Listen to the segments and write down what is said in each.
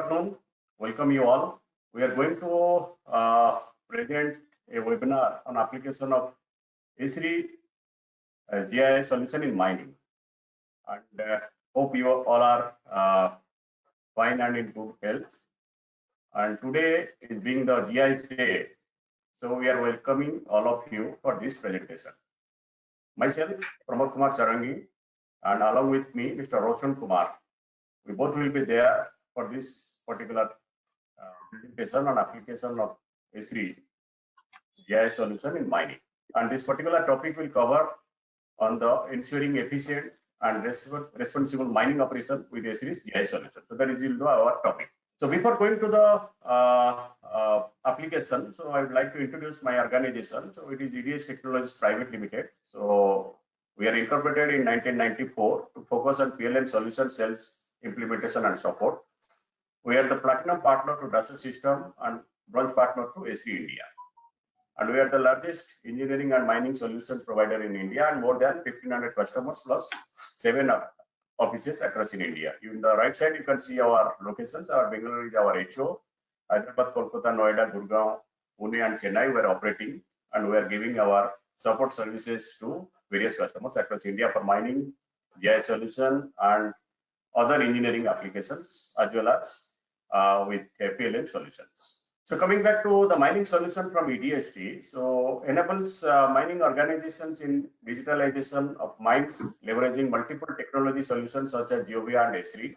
afternoon. Welcome you all. We are going to present a webinar on application of Esri GIS solution in mining. And hope you all are fine and in good health. And today is being the GIS day, so we are welcoming all of you for this presentation. Myself, Pramod Kumar Sarangi, and along with me, Mr. Roshan Kumar. We both will be there for this particular presentation on application of Esri GIS solution in mining. And this particular topic will cover on the ensuring efficient and responsible mining operation with Esri's GIS solution. So that is our topic. So before going to the application, so I would like to introduce my organization. So it is EDH Technologies Private Limited. So we are incorporated in 1994 to focus on PLM solution sales, implementation and support. We are the platinum partner to Dassault System and bronze partner to Esri India. And we are the largest engineering and mining solutions provider in India, and more than 1,500 customers plus 7 offices across in India. In the right side, you can see our locations. Our Bangalore is our HO. Hyderabad, Kolkata, Noida, Gurgaon, Pune and Chennai we are operating, and we are giving our support services to various customers across India for mining, GIS solution and other engineering applications, as well as with PLM solutions. So coming back to the mining solution from EDHT, so enables mining organizations in digitalization of mines, leveraging multiple technology solutions such as Geovia and Esri.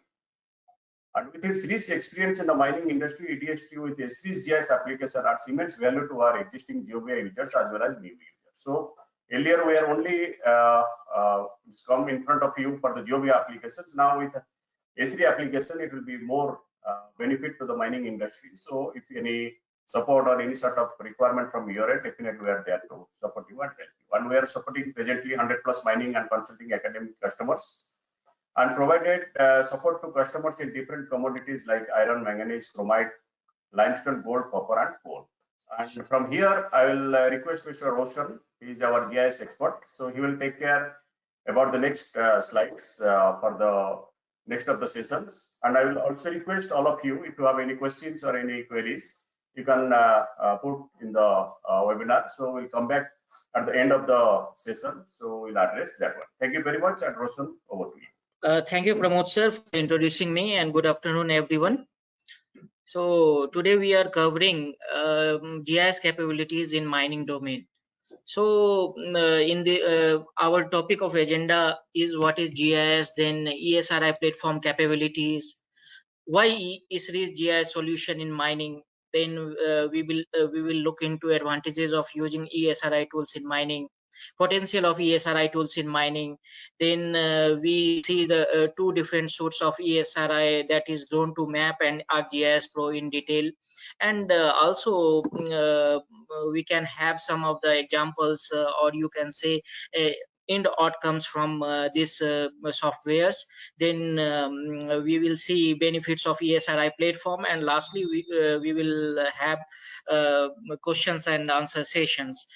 And with its rich experience in the mining industry, EDHT with Esri's GIS application adds immense value to our existing Geovia users as well as new users. So earlier we are only come in front of you for the Geovia applications. Now with Esri application, it will be more benefit to the mining industry. So if any support or any sort of requirement from your end, definitely we are there to support you and help you. And we are supporting presently 100 plus mining and consulting academic customers, and provided support to customers in different commodities like iron, manganese, chromite, limestone, gold, copper and coal. And from here, I will request Mr. Roshan. He is our GIS expert. So he will take care about the next slides for the next of the sessions. And I will also request all of you, if you have any questions or any queries, you can put in the webinar. So we'll come back at the end of the session. So we'll address that one. Thank you very much. And Roshan, over to you. Thank you, Pramod sir, for introducing me, and good afternoon, everyone. So today we are covering GIS capabilities in mining domain. So in the our topic of agenda is what is GIS, then ESRI platform capabilities, why Esri's GIS solution in mining, then we will look into advantages of using ESRI tools in mining, potential of ESRI tools in mining. Then we see the two different suites of ESRI, that is Drone to Map and ArcGIS Pro in detail. And also we can have some of the examples or you can say end outcomes from these softwares. Then we will see benefits of ESRI platform, and lastly we will have questions and answer sessions.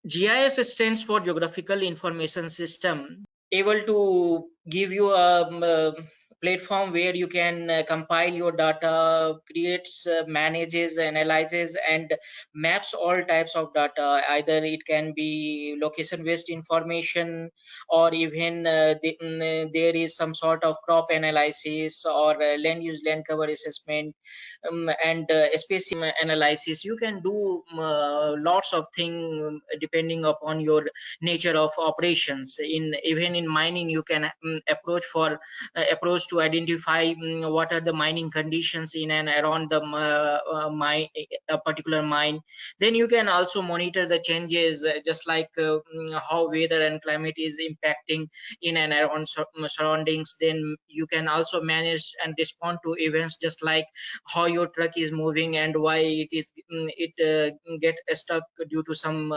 GIS stands for Geographical Information System, able to give you a platform where you can compile your data, creates, manages, analyzes and maps all types of data. Either it can be location based information, or even there is some sort of crop analysis or land use land cover assessment, and spatial analysis. You can do lots of things depending upon your nature of operations. Even in mining, you can approach to identify what are the mining conditions in and around the mine, a particular mine. Then you can also monitor the changes, just like how weather and climate is impacting in and around surroundings. Then you can also manage and respond to events, just like how your truck is moving and why it get stuck due to some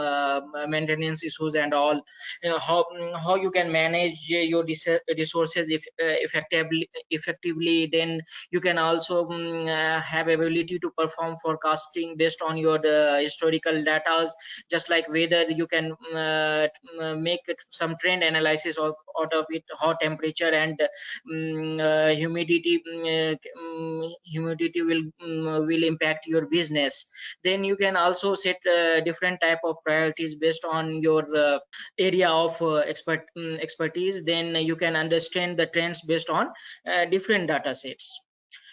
maintenance issues and all. How you can manage your resources effectively effectively. Then you can also have ability to perform forecasting based on your historical data, just like weather. You can make some trend analysis out of it, how temperature and humidity will impact your business. Then you can also set different type of priorities based on your area of expertise. Then you can understand the trends based on different data sets.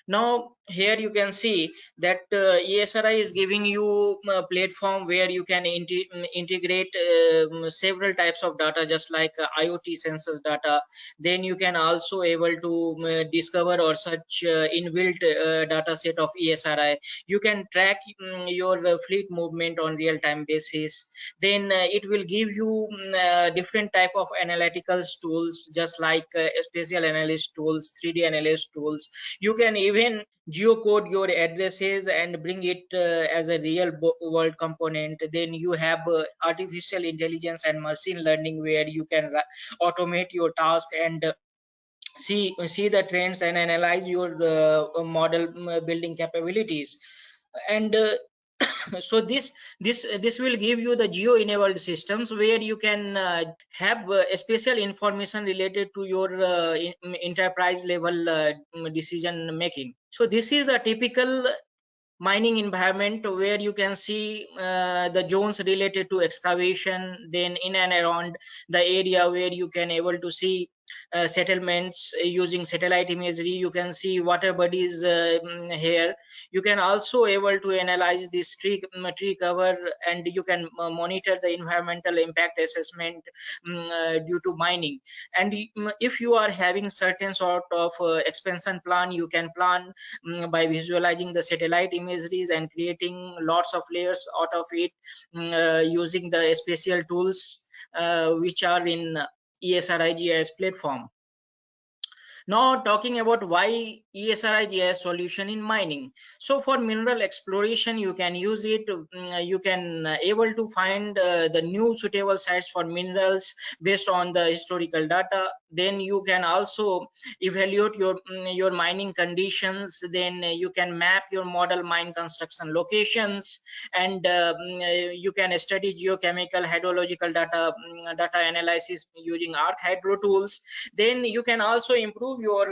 Now here you can see that ESRI is giving you a platform where you can integrate several types of data, just like IoT sensors data. Then you can also able to discover or search inbuilt data set of ESRI. You can track your fleet movement on real-time basis. Then it will give you different type of analytical tools, just like spatial analyst tools, 3D analyst tools. You can even geocode your addresses and bring it as a real world component. Then you have artificial intelligence and machine learning, where you can automate your task and see the trends and analyze your model building capabilities. And so this will give you the geo enabled systems, where you can have special information related to your enterprise level decision making. So this is a typical mining environment, where you can see the zones related to excavation. Then in and around the area where you can able to see settlements using satellite imagery. You can see water bodies here. You can also able to analyze this tree cover, and you can monitor the environmental impact assessment due to mining. And if you are having certain sort of expansion plan, you can plan by visualizing the satellite imageries and creating lots of layers out of it using the spatial tools which are in ESRI GIS platform. Now talking about why ESRI GIS solution in mining. So for mineral exploration, you can use it. You can able to find the new suitable sites for minerals based on the historical data. Then you can also evaluate your mining conditions. Then you can map your model mine construction locations, and you can study geochemical hydrological data analysis using ArcHydro tools. Then you can also improve your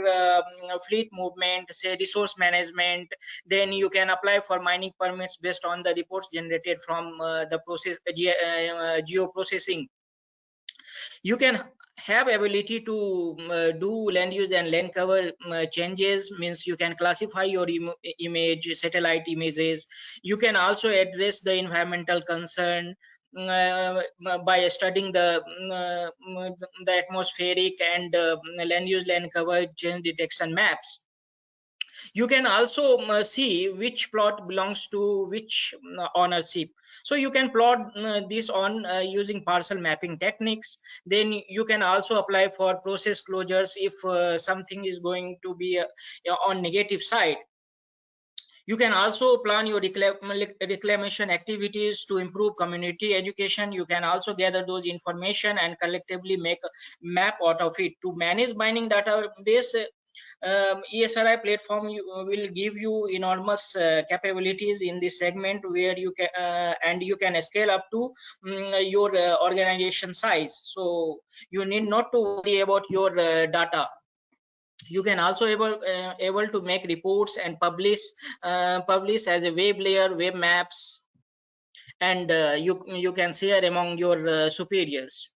fleet movement, say resource management. Then you can apply for mining permits based on the reports generated from the process geo processing. You can have ability to do land use and land cover changes, means you can classify your image, satellite images. You can also address the environmental concern by studying the atmospheric and land use land cover change detection maps. You can also see which plot belongs to which ownership. So you can plot this on using parcel mapping techniques. Then you can also apply for process closures if something is going to be on negative side. You can also plan your reclamation activities to improve community education. You can also gather those information and collectively make a map out of it. To manage mining database, ESRI platform will give you enormous capabilities in this segment, where you can and you can scale up to your organization size. So you need not to worry about your data. You can also able to make reports and publish as a web layer, web maps, and you can share among your superiors.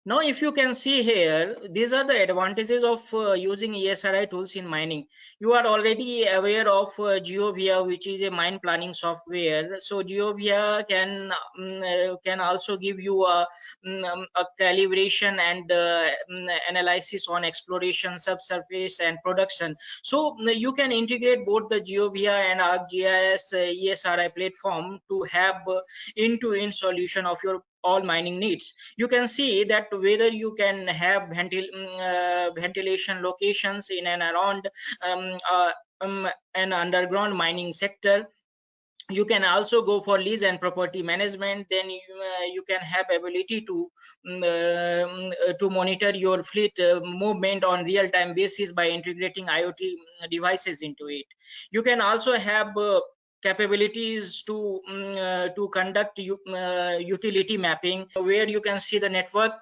Now, if you can see here, these are the advantages of using ESRI tools in mining. You are already aware of GeoVia, which is a mine planning software. So GeoVia can also give you a calibration and analysis on exploration, subsurface, and production. So you can integrate both the GeoVia and ArcGIS ESRI platform to have end-to-end solution of your all mining needs. You can see that whether you can have ventilation locations in and around an underground mining sector, You can also go for lease and property management. Then you can have ability to monitor your fleet movement on real-time basis by integrating IoT devices into it. You can also have capabilities to conduct utility mapping, where you can see the network,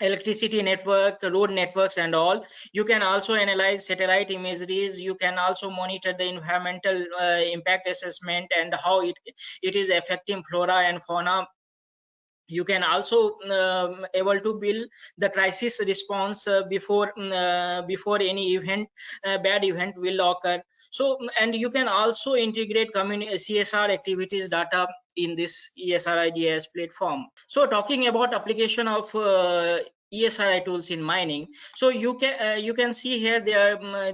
electricity network, road networks and all. You can also analyze satellite imageries. You can also monitor the environmental impact assessment and how it is affecting flora and fauna. You can also able to build the crisis response before any bad event will occur. So, and you can also integrate CSR activities data in this ESRI GIS platform. So talking about application of ESRI tools in mining, so you can see here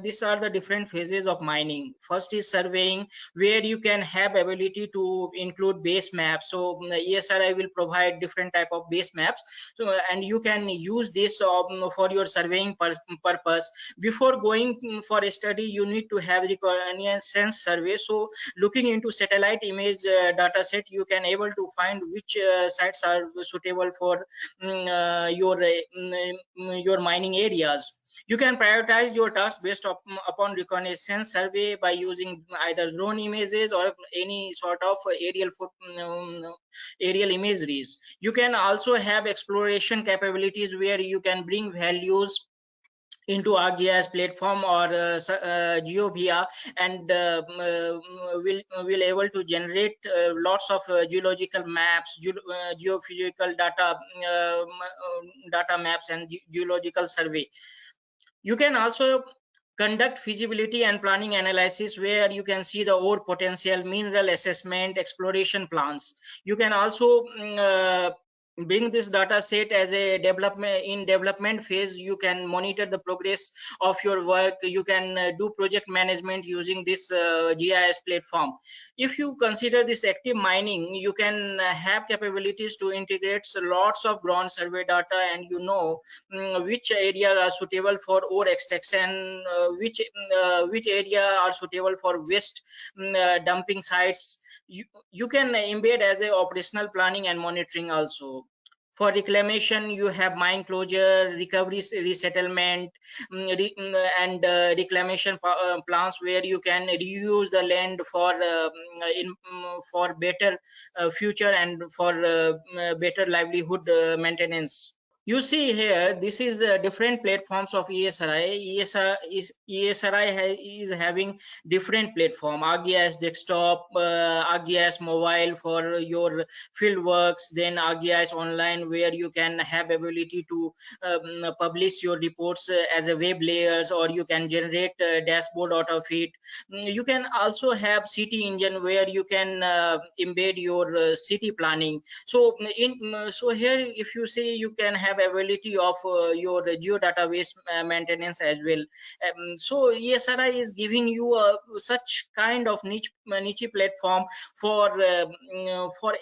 these are the different phases of mining. First is surveying, where you can have ability to include base maps. So ESRI will provide different type of base maps. So and you can use this for your surveying purpose. Before going for a study, you need to have reconnaissance survey. So looking into satellite image data set, you can able to find which sites are suitable for your mining areas. You can prioritize your tasks based upon reconnaissance survey by using either drone images or any sort of aerial imageries. You can also have exploration capabilities, where you can bring values into ArcGIS platform or GeoVia, and will able to generate lots of geological maps, geophysical data maps and geological survey. You can also conduct feasibility and planning analysis, where you can see the ore potential, mineral assessment, exploration plans. You can also bring this data set as a development phase. You can monitor the progress of your work. You can do project management using this GIS platform. If you consider this active mining, you can have capabilities to integrate lots of ground survey data, and which areas are suitable for ore extraction, which area are suitable for waste dumping sites. You can embed as a operational planning and monitoring also. For reclamation, you have mine closure, recovery, resettlement, and reclamation plans, where you can reuse the land for better future and for better livelihood maintenance. You see here, this is the different platforms of ESRI. ESRI is having different platform: ArcGIS desktop, ArcGIS mobile for your field works, then ArcGIS online, where you can have ability to publish your reports as a web layers, or you can generate a dashboard out of it. You can also have city engine, where you can embed your city planning. So here, if you say, you can have ability of your geodatabase maintenance as well. So ESRI is giving you such kind of niche platform for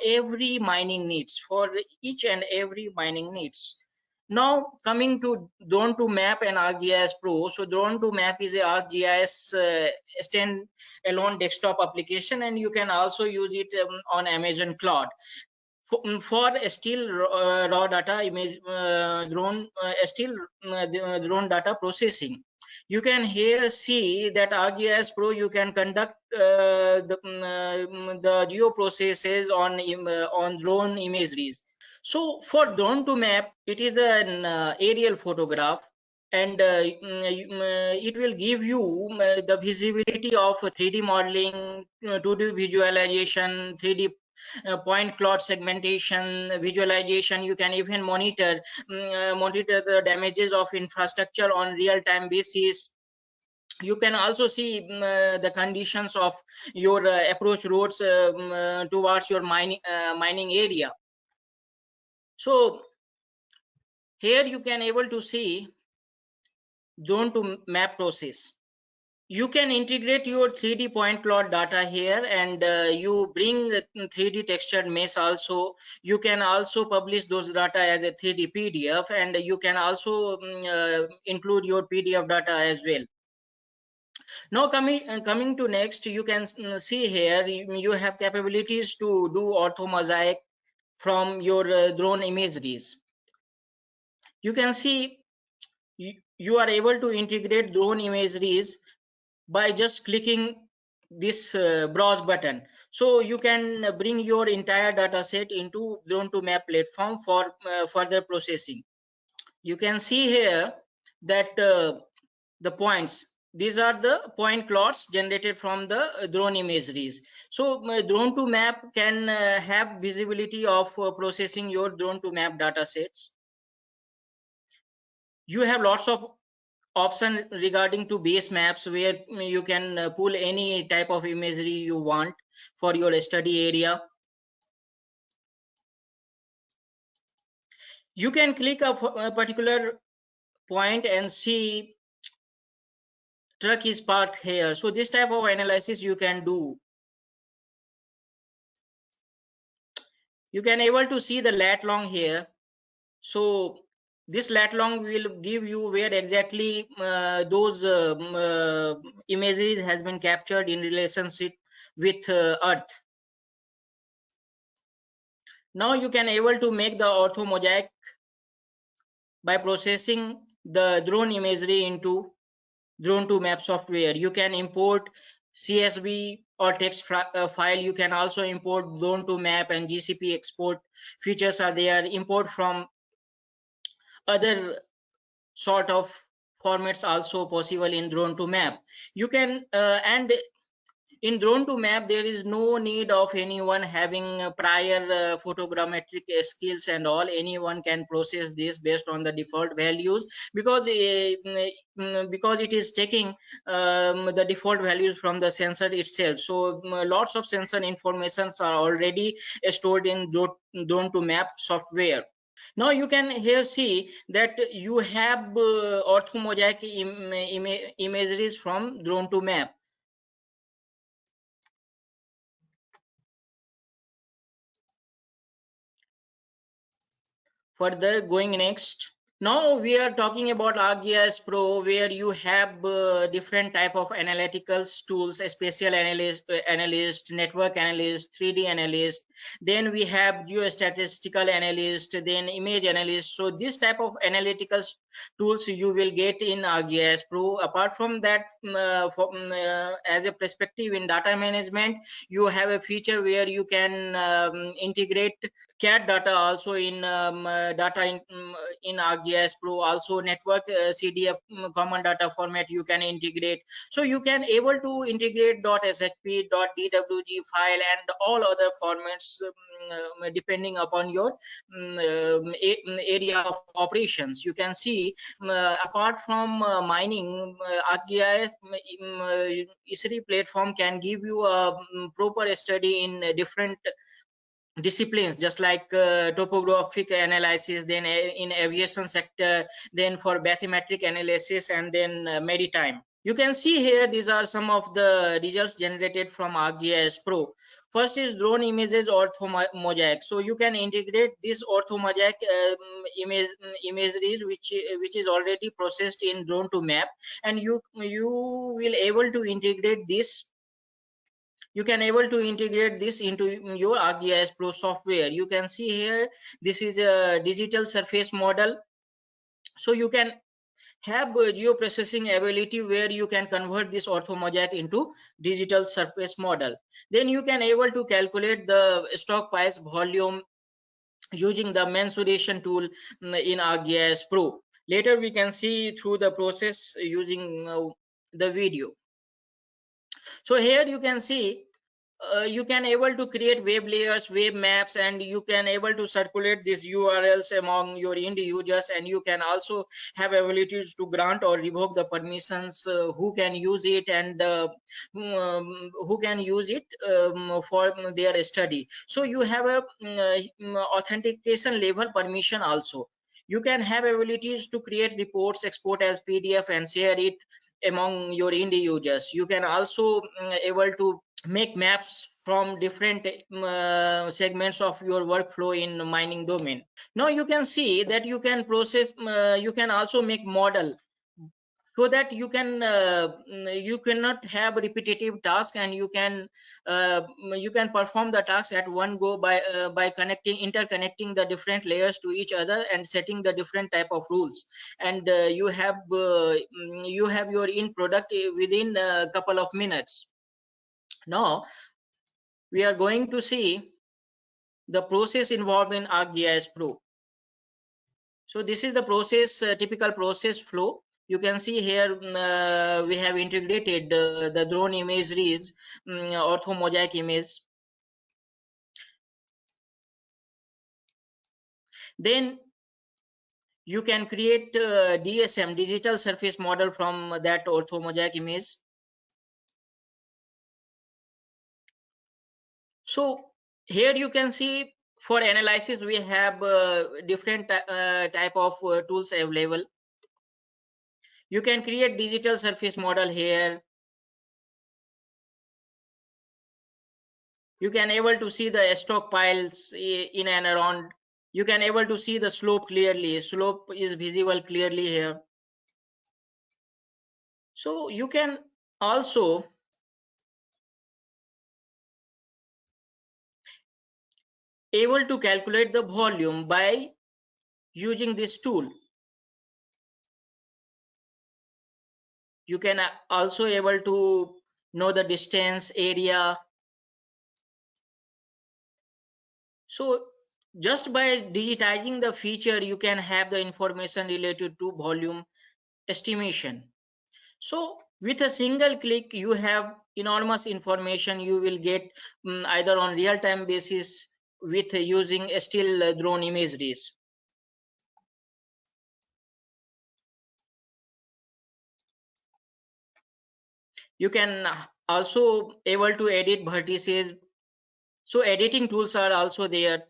every mining needs, for each and every mining needs. Now coming to Drone to Map and ArcGIS Pro. So Drone to Map is a ArcGIS stand-alone desktop application, and you can also use it on Amazon Cloud for still raw data image drone drone data processing. You can here see that ArcGIS Pro, you can conduct the geo processes on drone imageries. So for Drone to Map, it is an aerial photograph, and it will give you the visibility of 3D modeling, 2D visualization, 3D point cloud segmentation, visualization. You can even monitor the damages of infrastructure on real-time basis. You can also see the conditions of your approach roads towards your mining area. So here you can able to see Drone to Map process. You can integrate your 3D point cloud data here, and you bring 3D textured mesh also. You can also publish those data as a 3D PDF, and you can also include your PDF data as well. Now coming to next, you can see here you have capabilities to do orthomosaic from your drone imageries. You can see you are able to integrate drone imageries by just clicking this browse button. So you can bring your entire data set into Drone2Map platform for further processing. You can see here that the points, these are the point clouds generated from the drone imageries. So Drone2Map can have visibility of processing your Drone2Map data sets. You have lots of option regarding to base maps, where you can pull any type of imagery you want for your study area. You can click a particular point and see truck is parked here. So this type of analysis you can do. You can able to see the lat long here. So this lat long will give you where exactly those imagery has been captured in relationship with Earth. Now you can able to make the orthomosaic by processing the drone imagery into Drone2Map software. You can import CSV or text file. You can also import Drone2Map and GCP export features are there. Import from other sort of formats also possible in Drone2Map. You can and in Drone2Map there is no need of anyone having prior photogrammetric skills and all. Anyone can process this based on the default values, because because it is taking the default values from the sensor itself. So lots of sensor informations are already stored in Drone2Map software. Now you can here see that you have orthomosaic imageries from Drone2Map. Further going next, now we are talking about ArcGIS Pro, where you have different type of analytical tools, a spatial analyst, network analyst, 3D analyst. Then we have geostatistical analyst, then image analyst. So this type of analytical tools you will get in ArcGIS Pro. Apart from that, as a perspective in data management, you have a feature where you can integrate CAD data also in data in ArcGIS Pro. Also network CDF common data format you can integrate. So you can able to integrate .shp, .dwg file and all other formats depending upon your area of operations. You can see apart from mining, ArcGIS ESRI platform can give you a proper study in different disciplines, just like topographic analysis, then in aviation sector, then for bathymetric analysis, and then maritime. You can see here these are some of the results generated from ArcGIS Pro. First is drone images orthomosaic. So you can integrate this orthomosaic imageries which is already processed in Drone2Map, and you will able to integrate this. You can able to integrate this into your ArcGIS Pro software. You can see here this is a digital surface model. So you can have geoprocessing ability where you can convert this orthomosaic into digital surface model. Then you can able to calculate the stockpiles volume using the mensuration tool in ArcGIS Pro. Later we can see through the process using the video. So here you can see you can able to create web layers, web maps, and you can able to circulate these URLs among your end users, and you can also have abilities to grant or revoke the permissions, who can use it and who can use it for their study. So you have a authentication level permission also. You can have abilities to create reports, export as PDF and share it among your end users. You can also able to make maps from different segments of your workflow in mining domain. Now you can see that you can process, you can also make model so that you cannot have repetitive task, and you can perform the task at one go by interconnecting the different layers to each other and setting the different type of rules, and you have your end product within a couple of minutes. Now we are going to see the process involved in ArcGIS Pro. So this is the process, typical process flow. You can see here we have integrated the drone imageries, orthomosaic image. Then you can create DSM, digital surface model, from that orthomosaic image. So here you can see for analysis we have different type of tools available. You can create digital surface model here. You can able to see the stockpiles in and around. You can able to see the slope clearly. Slope is visible clearly here. So you can also able to calculate the volume by using this tool. You can also able to know the distance, area. So just by digitizing the feature, you can have the information related to volume estimation. So with a single click, you have enormous information you will get either on real-time basis with using still drone imageries. You can also able to edit vertices. So editing tools are also there.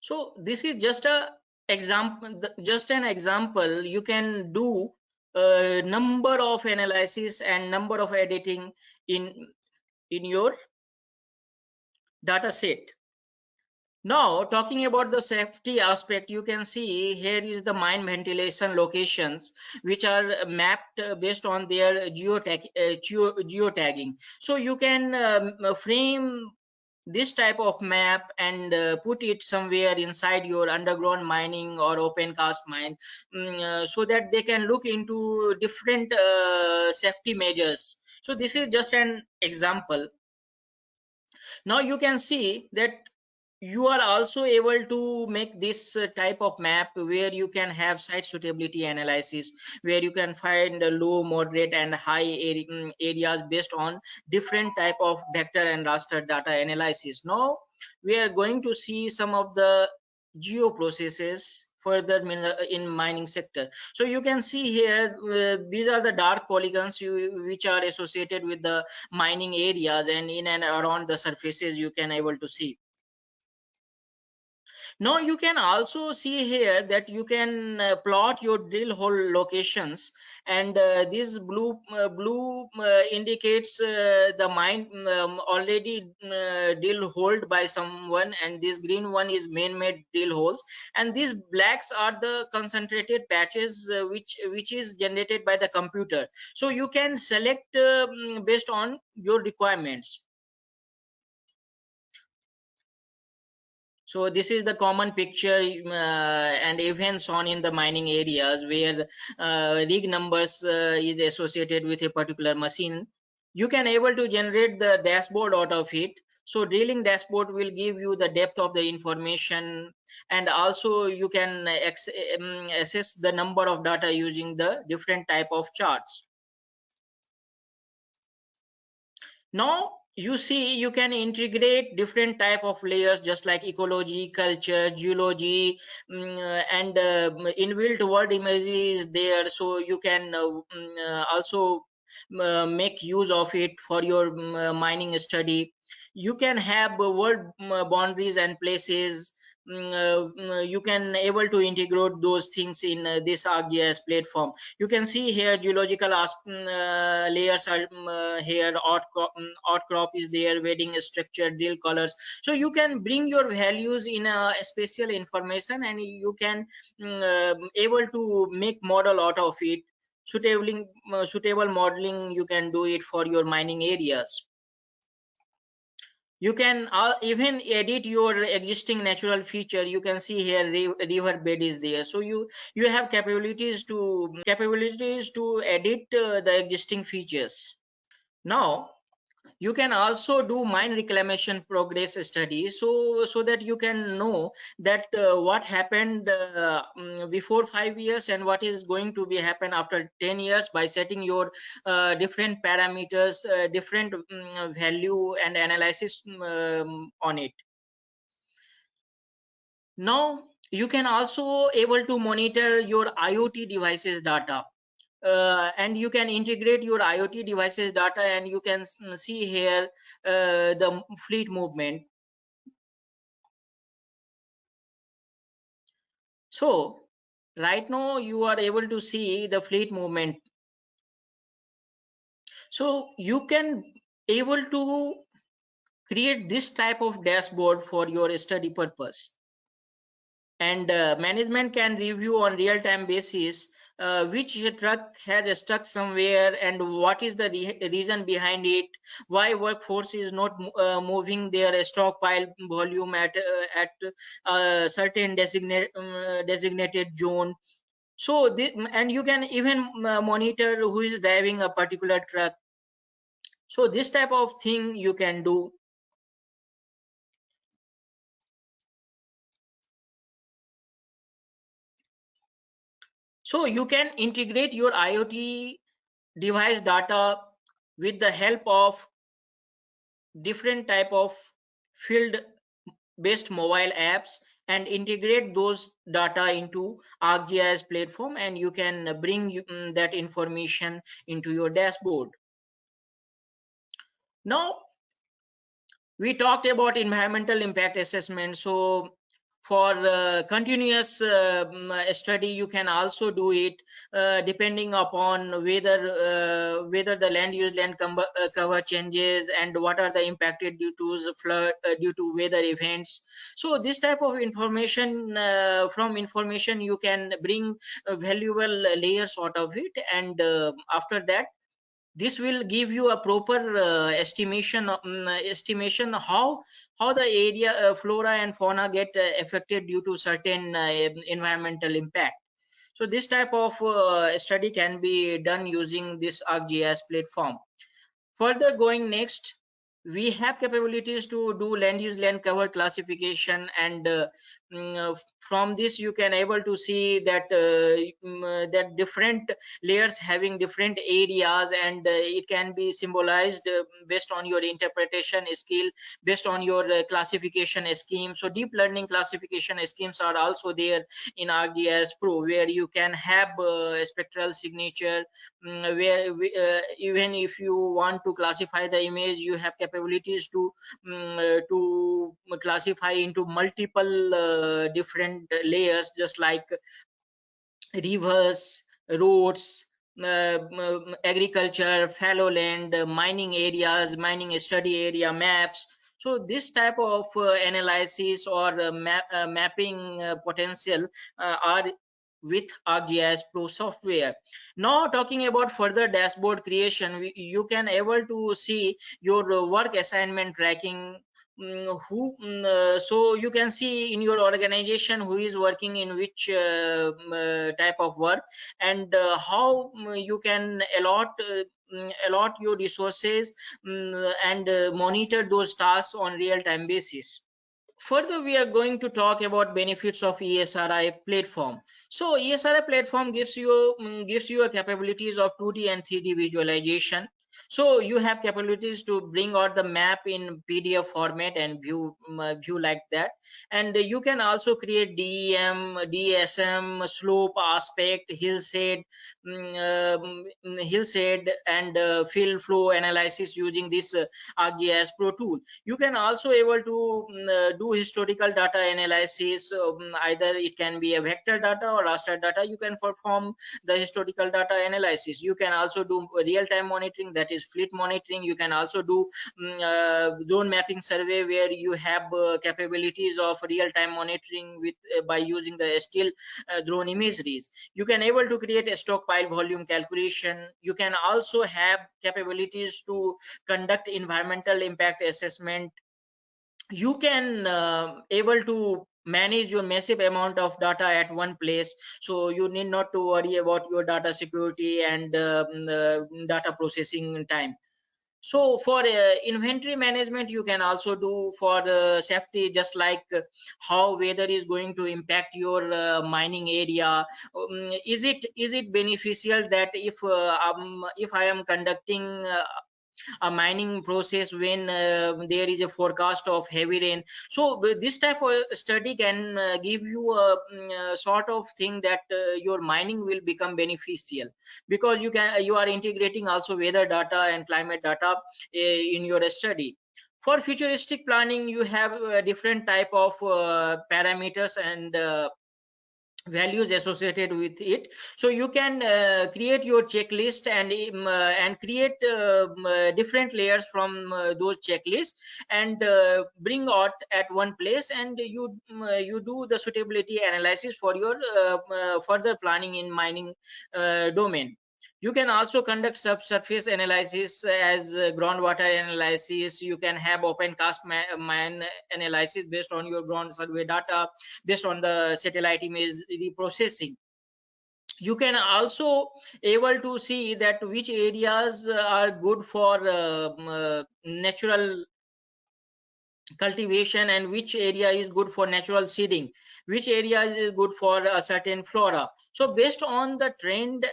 So this is just a example, just an example. You can do a number of analysis and number of editing in your data set. Now talking about the safety aspect, you can see here is the mine ventilation locations which are mapped based on their geotagging. So you can frame this type of map and put it somewhere inside your underground mining or open cast mine, so that they can look into different safety measures. So this is just an example. Now you can see that you are also able to make this type of map where you can have site suitability analysis, where you can find low, moderate and high areas based on different type of vector and raster data analysis. Now we are going to see some of the geo processes further in mining sector. So you can see here these are the dark polygons which are associated with the mining areas, and in and around the surfaces you can able to see. Now you can also see here that you can plot your drill hole locations, and this blue indicates the mine already drill holed by someone, and this green one is man-made drill holes, and these blacks are the concentrated patches which is generated by the computer. So you can select based on your requirements. So this is the common picture and events on in the mining areas where rig numbers is associated with a particular machine. You can able to generate the dashboard out of it. So drilling dashboard will give you the depth of the information, and also you can assess the number of data using the different type of charts. Now you see you can integrate different type of layers just like ecology, culture, geology, and inbuilt world imagery is there, so you can also make use of it for your mining study. You can have world boundaries and places, you can able to integrate those things in this ArcGIS platform. You can see here geological layers are here, outcrop is there, wedding structure, drill colors. So you can bring your values in a spatial information, and you can able to make model out of it. Suitable modeling you can do it for your mining areas. You can even edit your existing natural feature. You can see here river bed is there, so you have capabilities to edit the existing features. Now you can also do mine reclamation progress study, so that you can know that what happened before 5 years and what is going to be happen after 10 years by setting your different parameters, different value and analysis on it. Now you can also able to monitor your IoT devices data, and you can integrate your IoT devices data, and you can see here the fleet movement. So right now you are able to see the fleet movement. So you can able to create this type of dashboard for your study purpose, and management can review on real-time basis which truck has stuck somewhere and what is the reason behind it, why workforce is not moving their stockpile volume at a certain designated zone. So and you can even monitor who is driving a particular truck. So this type of thing you can do. So you can integrate your IoT device data with the help of different type of field based mobile apps and integrate those data into ArcGIS platform, and you can bring that information into your dashboard. Now we talked about environmental impact assessment. So for continuous study you can also do it depending upon whether the land use land cover changes and what are the impacted due to the flood, due to weather events. So this type of information, from information you can bring valuable layers out of it, and after that this will give you a proper estimation how the area flora and fauna get affected due to certain environmental impact. So this type of study can be done using this ArcGIS platform. Further going next, we have capabilities to do land use land cover classification, and from this you can able to see that that different layers having different areas, and it can be symbolized based on your interpretation skill, based on your classification scheme. So deep learning classification schemes are also there in ArcGIS Pro, where you can have spectral signature, where even if you want to classify the image, you have capabilities to classify into multiple different layers, just like rivers, roads, agriculture, fallow land, mining areas, mining study area maps. So this type of analysis or mapping potential are with ArcGIS Pro software. Now talking about further dashboard creation, you can able to see your work assignment tracking. So you can see in your organization who is working in which type of work, and how you can allot your resources and monitor those tasks on real-time basis. Further, we are going to talk about benefits of ESRI platform. So ESRI platform gives you a capabilities of 2D and 3D visualization. So you have capabilities to bring out the map in PDF format and view like that. And you can also create DEM, DSM, slope, aspect, hillside, hillside, and fill flow analysis using this ArcGIS Pro tool. You can also able to do historical data analysis. Either it can be a vector data or raster data. You can perform the historical data analysis. You can also do real-time monitoring, that is fleet monitoring. You can also do drone mapping survey, where you have capabilities of real-time monitoring with by using the still drone imageries. You can able to create a stockpile volume calculation. You can also have capabilities to conduct environmental impact assessment. You can able to manage your massive amount of data at one place, so you need not to worry about your data security and data processing time. So for inventory management, you can also do for safety, just like how weather is going to impact your mining area. Is it beneficial that if I am conducting a mining process when there is a forecast of heavy rain? So this type of study can give you a sort of thing that your mining will become beneficial, because you are integrating also weather data and climate data in your study. For futuristic planning, you have different type of parameters and values associated with it. So you can create your checklist and create different layers from those checklists, and bring out at one place, and you do the suitability analysis for your further planning in mining domain. You can also conduct subsurface analysis as groundwater analysis. You can have open cast mine analysis based on your ground survey data, based on the satellite image reprocessing. You can also able to see that which areas are good for natural cultivation, and which area is good for natural seeding, which area is good for a certain flora. So based on the trend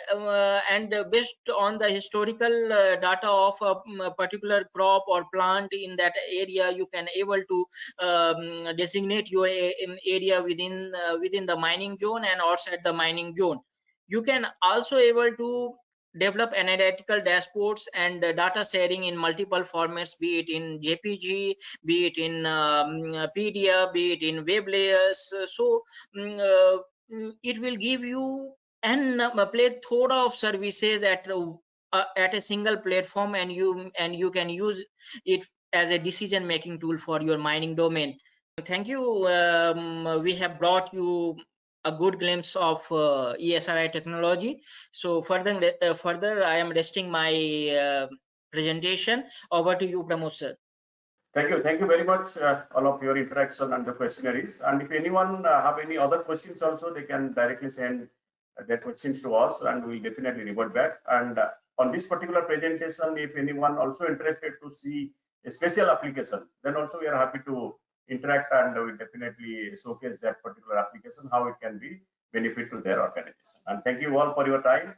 and based on the historical data of a particular crop or plant in that area, you can able to designate your area within the mining zone and outside the mining zone. You can also able to develop analytical dashboards and data sharing in multiple formats, be it in JPG, be it in PDF, be it in web layers. So it will give you a plethora of services at a single platform, and you can use it as a decision making tool for your mining domain. Thank you. We have brought you a good glimpse of ESRI technology. So further, I am resting my presentation. Over to you, Pramod sir. Thank you very much, all of your interaction and the questionnaires. And if anyone have any other questions also, they can directly send their questions to us, and we'll definitely revert back. And on this particular presentation, if anyone also interested to see a special application, then also we are happy to interact, and we'll definitely showcase that particular application, how it can be benefit to their organization. And thank you all for your time.